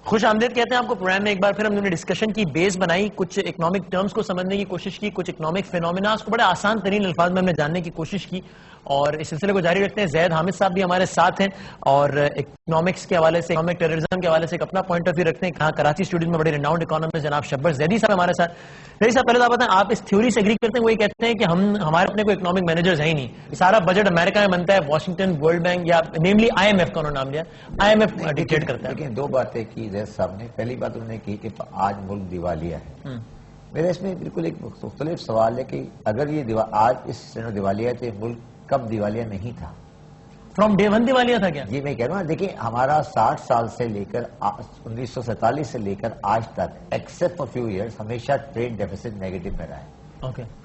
خوش آمدید کہتے ہیں آپ کو پروگرام میں. ایک بار پھر ہم نے ڈسکشن کی بیس بنائی, کچھ اکنامک ٹرمز کو سمجھنے کی کوشش کی, کچھ اکنامک فینومیناز کو بڑے آسان ترین الفاظ میں ہم نے جاننے کی کوشش کی, اور اس سلسلے کو جاری رکھتے ہیں. زید حامد صاحب بھی ہمارے ساتھ ہیں اور اکنامکس کے حوالے سے, اکنامک ٹیررزم کے حوالے سے ایک اپنا پوائنٹ آف ویو رکھتے ہیں. کہاں کراچی اسٹوڈیو میں بڑے ریناؤنڈ اکانومسٹ جناب شبر زیدی صاحب ہمارے ساتھ. زیدی صاحب پہلے تو آپ بتائیں, آپ اس تھیوری سے ایگری کرتے ہیں؟ وہی کہتے ہیں کہ ہمارے اپنے کوئی اکنامک مینیجرز ہیں ہی نہیں, سارا بجٹ امریکہ میں بنتا ہے, واشنگٹن, ورلڈ بینک یا نیملی آئی ایم ایف کا انہوں نے نام لیا, آئی ایم ایف ڈکٹیٹ کرتا ہے. لیکن دو باتیں کی زید صاحب نے. پہلی بات انہوں نے کی کہ آج ملک دیوالیہ ہے. میرا اس میں بالکل ایک مختلف سوال ہے کہ اگر یہ آج اس دیوالیہ ہے تو ملک کب دیوالیہ نہیں تھا؟ فرام ڈے ون دیوالیہ تھا کیا؟ جی میں کہہ رہا ہوں, دیکھیں ہمارا 60 سال سے لے کر 1947 سے لے کر آج تک ایکسپٹ فار فیو ایئرس ہمیشہ ٹریڈ ڈیفیسٹ نیگیٹو میں رہا ہے.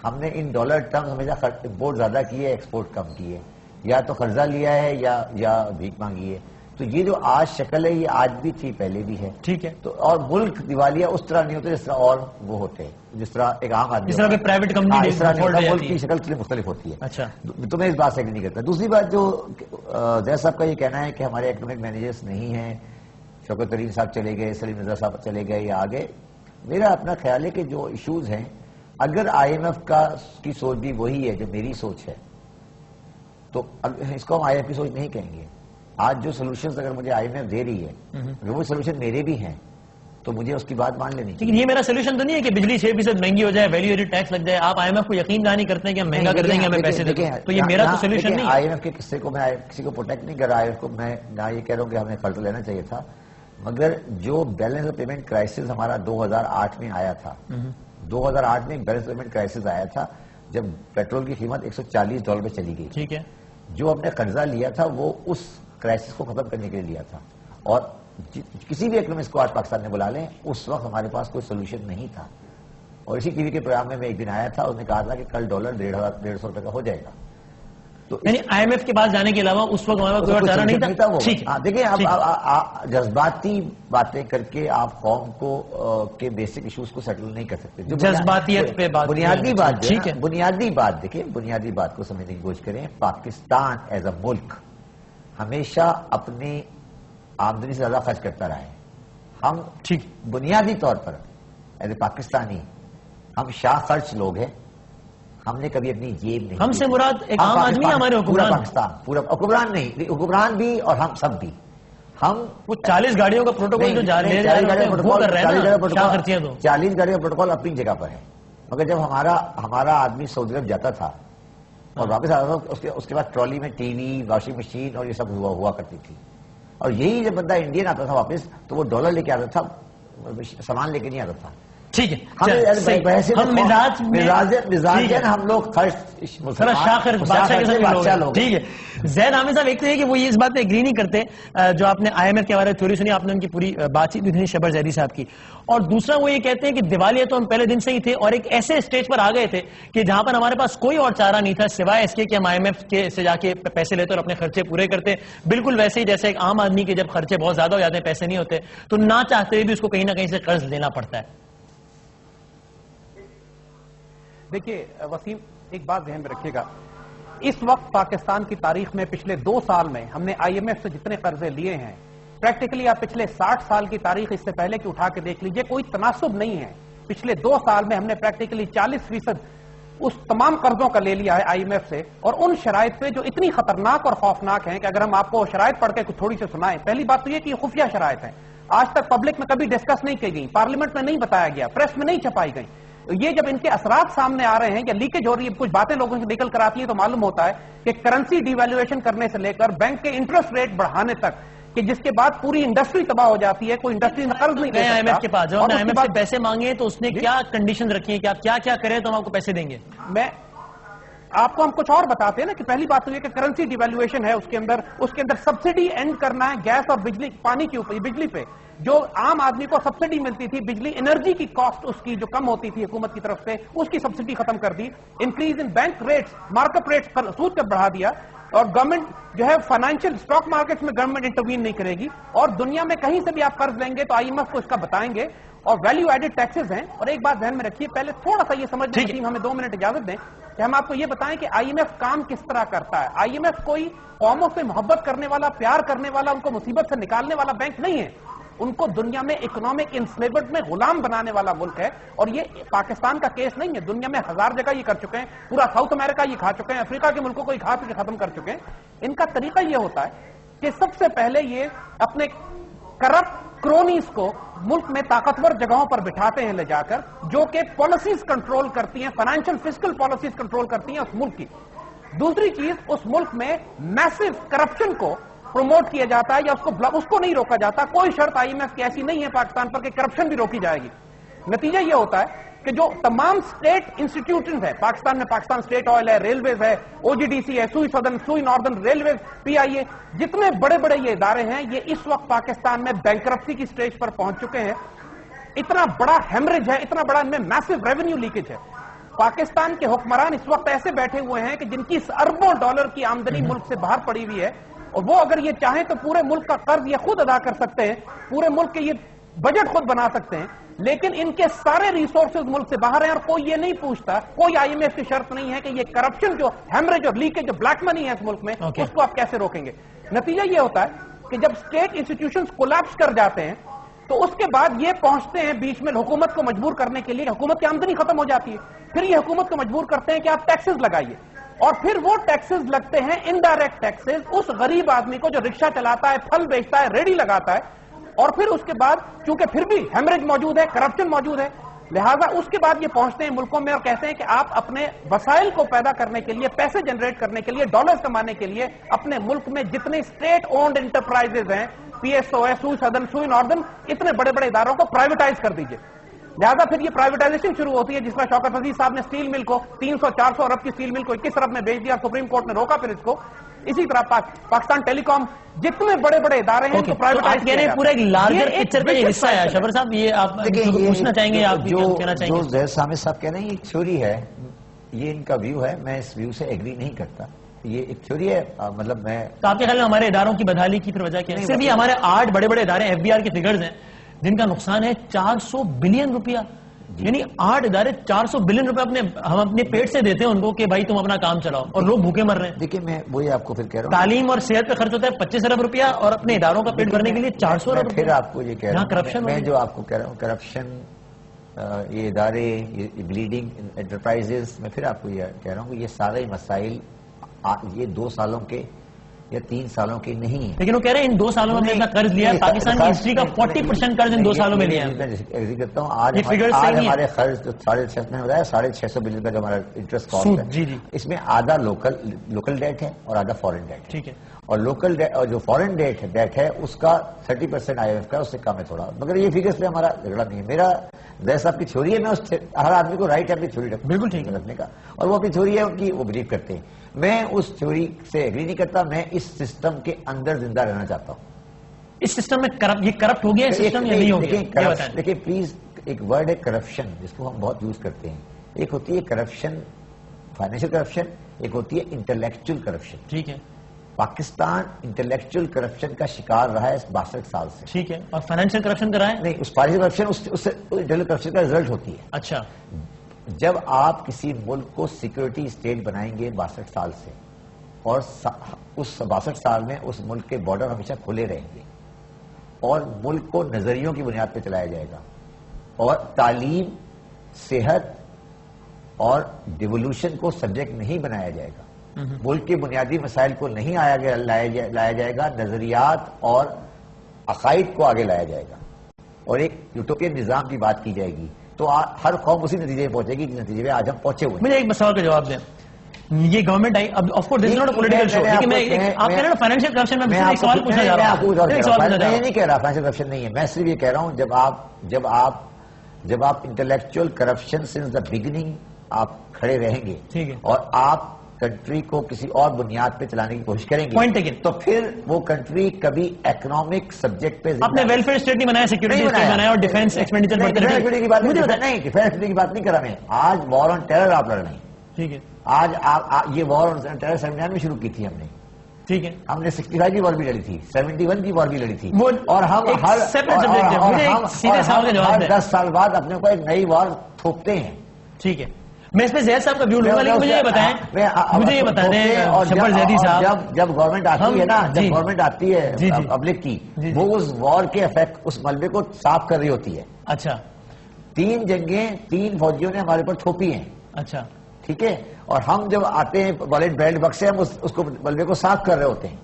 ہم نے ان ڈالر ٹرمز ہمیشہ امپورٹ زیادہ کی ہے, ایکسپورٹ کم کی ہے, یا تو قرضہ لیا ہے یا بھیک مانگی ہے. تو یہ جو آج شکل ہے یہ آج بھی تھی, پہلے بھی ہے. ٹھیک ہے. تو اور ملک دیوالیہ اس طرح نہیں ہوتا جس طرح اور وہ ہوتے ہیں, جس طرح ایک عام آدمی, جس طرح پرائیویٹ کمپنی, اس طرح ملک کی شکل مختلف ہوتی ہے. اچھا, تو میں اس بات سے نہیں کرتا. دوسری بات جو زید صاحب کا یہ کہنا ہے کہ ہمارے اکنامک مینیجرز نہیں ہیں, شوکت ترین صاحب چلے گئے, سلیم رضا صاحب چلے گئے یا آگے, میرا اپنا خیال ہے کہ جو ایشوز ہیں, اگر آئی ایم ایف کی سوچ بھی وہی ہے جو میری سوچ ہے, تو اس کو ہم آئی ایم ایف کی سوچ نہیں کہیں گے. آج جو سولوشنز اگر مجھے آئی ایم ایف دے رہی ہے, اگر وہ سولوشن میرے بھی ہیں تو مجھے اس کی بات مان لینی چاہیے. لیکن یہ میرا سولوشن تو نہیں ہے کہ بجلی 6% مہنگی ہو جائے, ویلیو ایڈڈ ٹیکس لگ جائے. آپ آئی ایم ایف کو یقین نہیں کرتے ہیں کہ ہم مہنگا کر دیں گے, ہمیں پیسے دیں گے, تو یہ میرا تو سولوشن نہیں ہے. آئی ایم ایف کے قصے کو میں کسی کو پروٹیکٹ نہیں کر رہا. آئی ایم ایف کو میں نہ یہ کہہ رہا ہوں کہ ہمیں قرض لینا چاہیے تھا, مگر جو بیلنس آف پیمنٹ کرائسس ہمارا 2008 میں آیا تھا, 2008 میں بیلنس پیمنٹ کرائسس آیا تھا جب پیٹرول کی قیمت $140 پہ چلی گئی. ٹھیک ہے. جو ہم نے قرضہ لیا تھا وہ اس کرائسس کو ختم کرنے کے لیے لیا تھا, اور کسی بھی اکنامسٹ کو آج پاکستان میں بلا لیں, اس وقت ہمارے پاس کوئی سولوشن نہیں تھا. اور اسی ٹی وی کے پروگرام میں ایک دن آیا تھا, اس نے کہا تھا کہ کل ڈالر 150 روپے کا ہو جائے گا. تو یعنی آئی ایم ایف کے پاس جانے کے علاوہ اس وقت ہمارے پاس کوئی اور چارہ نہیں تھا. دیکھیں اب جذباتی باتیں کر کے آپ قوم کو کے بیسک ایشوز کو سیٹل نہیں کر سکتے. جذباتیت پہ بنیادی بات, بنیادی بات دیکھیں, بنیادی بات کو سمجھنے کی کوشش کریں. پاکستان ایز اے ملک ہمیشہ اپنی آمدنی سے زیادہ خرچ کرتا رہا ہے. ہم بنیادی طور پر ایز اے پاکستانی ہم شاہ خرچ لوگ ہیں. ہم نے کبھی اپنی جیب نہیں, ہم سے مراد ایک عام آدمی ہمارے حکمران, پورا پاکستان, پورا حکمران نہیں, حکمران بھی اور ہم سب بھی. ہم وہ 40 گاڑیوں کا پروٹوکول جو جاری ہے, 40 گاڑیوں کا پروٹوکول اپنی جگہ پر ہے. مگر جب ہمارا آدمی سعودی عرب جاتا تھا اور واپس آتا تھا, اس کے بعد ٹرالی میں ٹی وی, واشنگ مشین اور یہ سب ہوا کرتی تھی. اور یہی جب بندہ انڈین آتا تھا واپس تو وہ ڈالر لے کے آتا تھا, سامان لے کے نہیں آتا تھا. ٹھیک ہے, ہم لوگ بادشاہ لوگ. ٹھیک ہے. زید حامد صاحب ایک تو ہے کہ وہ اس بات پہ ایگری نہیں کرتے جو آپ نے آئی ایم ایف کے بارے میں تھیوری سنی, آپ نے ان کی پوری بات چیت بھی شبر زیدی صاحب کی. اور دوسرا وہ یہ کہتے ہیں کہ دیوالیہ تو ہم پہلے دن سے ہی تھے, اور ایک ایسے اسٹیج پر آ گئے تھے کہ جہاں پر ہمارے پاس کوئی اور چارہ نہیں تھا سوائے اس کے کہ ہم آئی ایم ایف سے جا کے پیسے لیتے اور اپنے خرچے پورے کرتے. بالکل ویسے ہی جیسے ایک عام آدمی کے جب خرچے بہت زیادہ ہو جاتے ہیں, پیسے نہیں ہوتے, تو نہ چاہتے ہوئے بھی اس کو کہیں نہ کہیں سے قرض لینا پڑتا ہے. دیکھیے وسیم, ایک بات ذہن میں رکھیے گا, اس وقت پاکستان کی تاریخ میں پچھلے 2 سال میں ہم نے آئی ایم ایف سے جتنے قرضے لیے ہیں, پریکٹیکلی آپ پچھلے 60 سال کی تاریخ اس سے پہلے کی اٹھا کے دیکھ لیجئے, کوئی تناسب نہیں ہے. پچھلے 2 سال میں ہم نے پریکٹیکلی 40% اس تمام قرضوں کا لے لیا ہے آئی ایم ایف سے, اور ان شرائط پہ جو اتنی خطرناک اور خوفناک ہیں کہ اگر ہم آپ کو شرائط پڑھ کے کچھ تھوڑی سے سنائیں. پہلی بات تو یہ کہ یہ خفیہ شرائط ہیں, آج تک پبلک میں کبھی ڈسکس نہیں کی گئی, پارلیمنٹ میں نہیں بتایا گیا, پریس میں نہیں چھپائی گئی. یہ جب ان کے اثرات سامنے آ رہے ہیں یا لیکیج ہو رہی ہے, کچھ باتیں لوگوں سے نکل کر آتی ہیں, تو معلوم ہوتا ہے کہ کرنسی ڈی ویلیویشن کرنے سے لے کر بینک کے انٹرسٹ ریٹ بڑھانے تک, کہ جس کے بعد پوری انڈسٹری تباہ ہو جاتی ہے, کوئی انڈسٹری میں قرض نہیں دے سکتا. آئی ایم ایف کے پاس جب آئی ایم ایف سے پیسے مانگے تو اس نے کیا کنڈیشن رکھی ہے کہ آپ کیا کریں تو ہم آپ کو پیسے دیں گے؟ میں آپ کو ہم کچھ اور بتاتے ہیں نا, کہ پہلی بات تو یہ کہ کرنسی ڈی ویلیویشن ہے, اس کے اندر سبسڈی اینڈ کرنا ہے گیس اور بجلی, پانی کے اوپر, بجلی پہ جو عام آدمی کو سبسڈی ملتی تھی, بجلی انرجی کی کاسٹ اس کی جو کم ہوتی تھی حکومت کی طرف سے, اس کی سبسڈی ختم کر دی. Increase in bank rates, markup rates پر سود کا بڑھا دیا, اور گورنمنٹ جو ہے فائنینشیل اسٹاک مارکیٹس میں گورنمنٹ انٹروین نہیں کرے گی, اور دنیا میں کہیں سے بھی آپ قرض لیں گے تو آئی ایم ایف کو اس کا بتائیں گے. اور ویلیو ایڈڈ ٹیکسز ہیں. اور ایک بات ذہن میں رکھیے, پہلے تھوڑا سا یہ سمجھنے کی ہمیں 2 منٹ اجازت دیں کہ ہم آپ کو یہ بتائیں کہ آئی ایم ایف کام کس طرح کرتا ہے. آئی ایم ایف کوئی قوموں سے محبت کرنے والا, پیار کرنے والا, ان کو مصیبت سے نکالنے والا بینک نہیں ہے. ان کو دنیا میں اکنامک انسلیورمنٹ میں غلام بنانے والا ملک ہے. اور یہ پاکستان کا کیس نہیں ہے, دنیا میں 1000 جگہ یہ کر چکے ہیں, پورا ساؤتھ امریکہ یہ کھا چکے ہیں, افریقہ کے ملکوں کو یہ کھا کے ختم کر چکے ہیں. ان کا طریقہ یہ ہوتا ہے کہ سب سے پہلے یہ اپنے کرپٹ کرونیز کو ملک میں طاقتور جگہوں پر بٹھاتے ہیں لے جا کر, جو کہ پالیسیز کنٹرول کرتی ہیں, فائنینشل فسکل پالیسیز کنٹرول کرتی ہیں اس ملک کی. دوسری چیز, اس ملک میں میسو کرپشن کو پروموٹ کیا جاتا ہے یا اس کو نہیں روکا جاتا. کوئی شرط IMF کی ایسی نہیں ہے پاکستان پر کہ کرپشن بھی روکی جائے گی. نتیجہ یہ ہوتا ہے کہ جو تمام اسٹیٹ انسٹیٹیوشنز ہیں پاکستان میں, پاکستان اسٹیٹ آئل ہے, ریلویز ہے, OGDC ہے, سوئی سدرن, سوئی ناردرن ریلویز, PIA, جتنے بڑے بڑے یہ ادارے ہیں, یہ اس وقت پاکستان میں بینکرپسی کی سٹیج پر پہنچ چکے ہیں. اتنا بڑا ہیمریج ہے, اتنا بڑا ان میں میسو ریونیو لیکیج ہے. پاکستان کے حکمران اس وقت ایسے بیٹھے ہوئے ہیں کہ جن کی اربوں ڈالر کی آمدنی ملک سے باہر پڑی ہوئی ہے, اور وہ اگر یہ چاہیں تو پورے ملک کا قرض یہ خود ادا کر سکتے ہیں, پورے ملک کے یہ بجٹ خود بنا سکتے ہیں. لیکن ان کے سارے ریسورسز ملک سے باہر ہیں, اور کوئی یہ نہیں پوچھتا, کوئی IMF کی شرط نہیں ہے کہ یہ کرپشن جو ہیمریج اور لیکیج جو بلیک منی ہے اس ملک میں, اس کو آپ کیسے روکیں گے. نتیجہ یہ ہوتا ہے کہ جب اسٹیٹ انسٹیٹیوشنز کولیپس کر جاتے ہیں تو اس کے بعد یہ پہنچتے ہیں بیچ میں حکومت کو مجبور کرنے کے لیے, حکومت کی آمدنی ختم ہو جاتی ہے, پھر یہ حکومت کو مجبور کرتے ہیں کہ آپ ٹیکسز لگائیے, اور پھر وہ ٹیکسز لگتے ہیں انڈائریکٹ ٹیکسز اس غریب آدمی کو جو رکشہ چلاتا ہے, پھل بیچتا ہے, ریڑھی لگاتا ہے. اور پھر اس کے بعد چونکہ پھر بھی ہیمریج موجود ہے, کرپشن موجود ہے, لہٰذا اس کے بعد یہ پہنچتے ہیں ملکوں میں اور کہتے ہیں کہ آپ اپنے وسائل کو پیدا کرنے کے لیے, پیسے جنریٹ کرنے کے لیے, ڈالرز کمانے کے لیے اپنے ملک میں جتنے اسٹیٹ اونڈ انٹرپرائزز ہیں, PSO ہے, سوئی سدرن, سوئی ناردرن, اتنے بڑے بڑے اداروں کو پرائیویٹائز کر دیجئے. لہذا پھر یہ پرائیویٹائزیشن شروع ہوتی ہے, جس میں شوکت عزیز صاحب نے اسٹیل مل کو 300-400 ارب کی اسٹیل مل کو 21 ارب میں بیچ دیا, سپریم کورٹ نے روکا پھر اس کو. اسی طرح پاکستان ٹیلی کام, جتنے بڑے بڑے ادارے ہیں تو پرائیویٹائز کیا جاتا ہے. پورا ایک لارجر پکچر کا یہ حصہ ہے. شبر صاحب یہ آپ پوچھنا چاہیں گے, آپ کہنا چاہیں گے؟ جو زید حامد صاحب کہہ رہے ہیں یہ تھیوری ہے, یہ ان کا ویو ہے, میں اس ویو سے ایگری نہیں کرتا. یہ ایک تھیوری ہے, مطلب میں آپ کے خیال میں ہمارے اداروں کی بدحالی کی پھر وجہ کیا ہے؟ صرف یہ ہمارے 8 بڑے بڑے ادارے FBR کے فگرز ہیں جن کا نقصان ہے 400 بلین روپیہ. یعنی 8 ادارے 400 بلین روپے ہم اپنے پیٹ سے دیتے ہیں ان کو کہ بھائی تم اپنا کام چلاؤ, اور لوگ بھوکے مر رہے ہیں. دیکھیں میں وہی آپ کو پھر کہہ رہا ہوں, تعلیم اور صحت پہ خرچ ہوتا ہے 25 ارب روپیہ, اور اپنے اداروں کا پیٹ بھرنے کے لیے 400 ارب روپیہ. پھر آپ کو یہ کہہ رہا ہوں, کرپشن, میں جو آپ کو کہہ رہا ہوں کرپشن, یہ ادارے, یہ بلیڈنگ انٹرپرائزز, میں پھر آپ کو یہ کہہ رہا ہوں کہ یہ سارے مسائل یہ 2 سالوں کے یا 3 سالوں کی نہیں ہے. لیکن وہ کہہ رہے ہیں ان 2 سالوں میں اپنا قرض لیا ہے, پاکستان کی ہسٹری کا 40% قرض ان 2 سالوں میں لیا ہے. میں ایگری کرتا ہوں, آج ہمارے قرض جو 650 میں بتایا 650 بلین کا جو ہمارا انٹرسٹ کاسٹ ہے, اس میں آدھا لوکل ڈیٹ ہے اور آدھا فورن ڈیٹ ہے. ٹھیک ہے, اور لوکل جو فورن ڈیٹ ہے اس کا 30% IMF کا, اس سے کم ہے تھوڑا, مگر یہ فگرز پہ ہمارا جھگڑا نہیں ہے. میرا زید صاحب کی تھیوری ہے, میں ہر آدمی کو رائٹ ہے اپنی تھیوری بالکل ٹھیک رکھنے کا, اور وہ اپنی تھیوری ہے ان کی, وہ بلیو کرتے ہیں. میں اس تھیوری سے ایگری نہیں کرتا, میں اس سسٹم کے اندر زندہ رہنا چاہتا ہوں. اس سسٹم میں یہ کرپٹ ہو گیا سسٹم یا نہیں ہو گیا؟ دیکھیں پلیز, ایک ورڈ ہے کرپشن جس کو ہم بہت یوز کرتے ہیں. ایک ہوتی ہے کرپشن, فائنینشیل کرپشن, ایک ہوتی ہے انٹلیکچوئل کرپشن. ٹھیک ہے, پاکستان انٹلیکچوئل کرپشن کا شکار رہا ہے 62 سال سے. ٹھیک ہے, اور فائنینشیل کرپشن کرا ہے نہیں, اس فائنینشیل کرپشن اس سے انٹلیکچوئل کرپشن کا رزلٹ ہوتی ہے. اچھا, جب آپ کسی ملک کو سیکورٹی اسٹیٹ بنائیں گے 62 سال سے, اور اس 62 سال میں اس ملک کے بارڈر ہمیشہ کھلے رہیں گے, اور ملک کو نظریوں کی بنیاد پہ چلایا جائے گا, اور تعلیم, صحت اور ڈیولوشن کو سبجیکٹ نہیں بنایا جائے گا, ملک کے بنیادی مسائل کو نہیں لایا جائے گا, نظریات اور عقائد کو آگے لایا جائے گا, اور ایک یوٹوپین نظام کی بات کی جائے گی, تو ہر قوم اسی نتیجے میں پہنچے گی جس نتیجے میں آج ہم پہنچے ہوئے. مجھے ایک سوال کا جواب دیں. یہ گورنمنٹ آئی, اب of course this is not a political show, لیکن میں آپ کہہ رہے ہیں فائنینشیل کرپشن, میں ایک سوال پوچھنا چاہ رہا ہوں. میں نہیں کہہ رہا فائنینشیل کرپشن نہیں ہے, میں صرف یہ کہہ رہا ہوں جب آپ intellectual corruption since the beginning آپ کھڑے رہیں گے, اور آپ کنٹری کو کسی اور بنیاد پہ چلانے کی کوشش کریں گے, تو پھر وہ کنٹری کبھی اکنامک سبجیکٹ پہ اپنے ویلفیئر اسٹیٹ نہیں بنایا, سیکورٹی اسٹیٹ بنایا, اور ڈیفینس ایکسپینڈیچر بڑھتے رہے. ڈیفینس کی بات نہیں کر رہا میں. آج وار آن ٹیرر آپ لڑ رہے ہیں. ٹھیک ہے, آج یہ وار آن ٹیرر 79 میں شروع کی تھی ہم نے. ٹھیک ہے, ہم نے 65 کی وار بھی لڑی تھی, 71 کی وار بھی لڑی تھی, اور ہم ہر 10 سال بعد اپنے کو ایک نئی وار تھوپتے ہیں. ٹھیک ہے, میں اس پہ زید صاحب کا ویو لوں گا، لیکن مجھے یہ بتائیں، مجھے یہ بتا دیں شبر زیدی صاحب، جب گورنمنٹ آتی ہے نا، جب گورنمنٹ آتی ہے پبلک کی، وہ اس وار کے افیکٹ، اس ملبے کو صاف کر رہی ہوتی ہے. اچھا 3 جنگیں 3 فوجیوں نے ہمارے اوپر تھوپی ہیں. اچھا ٹھیک ہے، اور ہم جب آتے ہیں والد بینڈ بکس سے، ہم اس کو ملبے کو صاف کر رہے ہوتے ہیں.